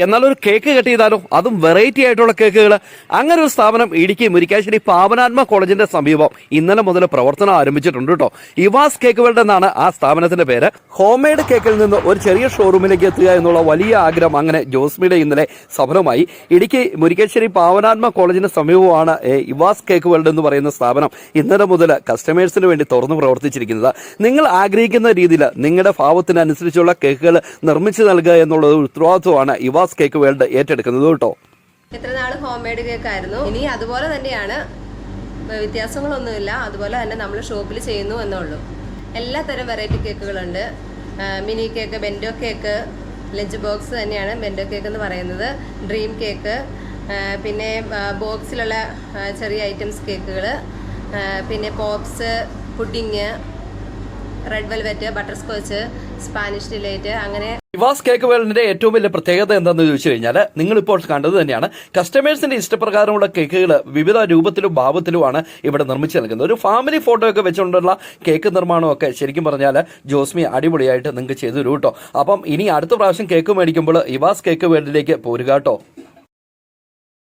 എന്നാൽ ഒരു cake cut ചെയ്താലോ, അതും വെറൈറ്റി ആയിട്ടുള്ള കേക്കുകൾ. അങ്ങനെ ഒരു സ്ഥാപനം ഇടുക്കി മുരിക്കാശ്ശേരി പാവനാത്മ കോളേജിന്റെ സമീപം ഇന്നലെ മുതൽ പ്രവർത്തനം ആരംഭിച്ചിട്ടുണ്ട് കേട്ടോ. ഇവാസ് കേക്ക് വേൾഡ് എന്നാണ് ആ സ്ഥാപനത്തിന്റെ പേര്. ഹോം മെയ്ഡ് കേക്കിൽ നിന്ന് ഒരു ചെറിയ ഷോറൂമിലേക്ക് എത്തുക എന്നുള്ള വലിയ ആഗ്രഹം അങ്ങനെ ജോസ്മിയുടെ ഇന്നലെ സഫലമായി. ഇടുക്കി മുരിക്കാശ്ശേരി പാവനാത്മ കോളേജിന് സമീപമാണ് ഇവാസ് കേക്ക് വേൾഡ് എന്ന് പറയുന്ന സ്ഥാപനം ഇന്നലെ മുതൽ കസ്റ്റമേഴ്സിന് വേണ്ടി തുറന്നു പ്രവർത്തിച്ചിരിക്കുന്നത്. നിങ്ങൾ ആഗ്രഹിക്കുന്ന രീതിയിൽ നിങ്ങളുടെ ഭാവത്തിനനുസരിച്ചുള്ള കേക്കുകൾ നിർമ്മിച്ചു നൽകുക എന്നുള്ള ഒരു ഉത്തരവാദിത്വമാണ് ഇവാസ് കേക്ക് വേൾഡ് ഏറ്റെടുക്കുന്നത് കേട്ടോ. ഇത്ര നാള് ഹോം മെയ്ഡ് കേക്ക് ആയിരുന്നു. ഇനി അതുപോലെ തന്നെയാണ്, വ്യത്യാസങ്ങളൊന്നുമില്ല. അതുപോലെ തന്നെ നമ്മൾ ഷോപ്പിൽ ചെയ്യുന്നു എന്നുള്ളൂ. എല്ലാ തരം വെറൈറ്റി കേക്കുകളുണ്ട്. Mini cake, bento cake, lunch box തന്നെയാണ് ബെൻഡോ കേക്ക് എന്ന് പറയുന്നത്. ഡ്രീം കേക്ക്, പിന്നെ ബോക്സിലുള്ള ചെറിയ ഐറ്റംസ് കേക്കുകൾ, പിന്നെ pops, pudding, red velvet, butter scotch, Spanish delight, അങ്ങനെ. ഇവാസ് കേക്ക് വേൾഡിന്റെ ഏറ്റവും വലിയ പ്രത്യേകത എന്താണെന്ന് ചോദിച്ചു കഴിഞ്ഞാൽ, നിങ്ങളിപ്പോൾ കണ്ടത് തന്നെയാണ്, കസ്റ്റമേഴ്സിന്റെ ഇഷ്ടപ്രകാരമുള്ള കേക്കുകൾ വിവിധ രൂപത്തിലും ഭാവത്തിലുമാണ് ഇവിടെ നിർമ്മിച്ചു നൽകുന്നത്. ഒരു ഫാമിലി ഫോട്ടോ ഒക്കെ വെച്ചുകൊണ്ടുള്ള കേക്ക് നിർമ്മാണമൊക്കെ ശരിക്കും പറഞ്ഞാൽ ജോസ്മി അടിപൊളിയായിട്ട് നിങ്ങൾക്ക് ചെയ്തു തരും കേട്ടോ. അപ്പം ഇനി അടുത്ത പ്രാവശ്യം കേക്ക് മേടിക്കുമ്പോൾ ഇവാസ് കേക്ക് വേൾഡിലേക്ക് പോരുക കേട്ടോ.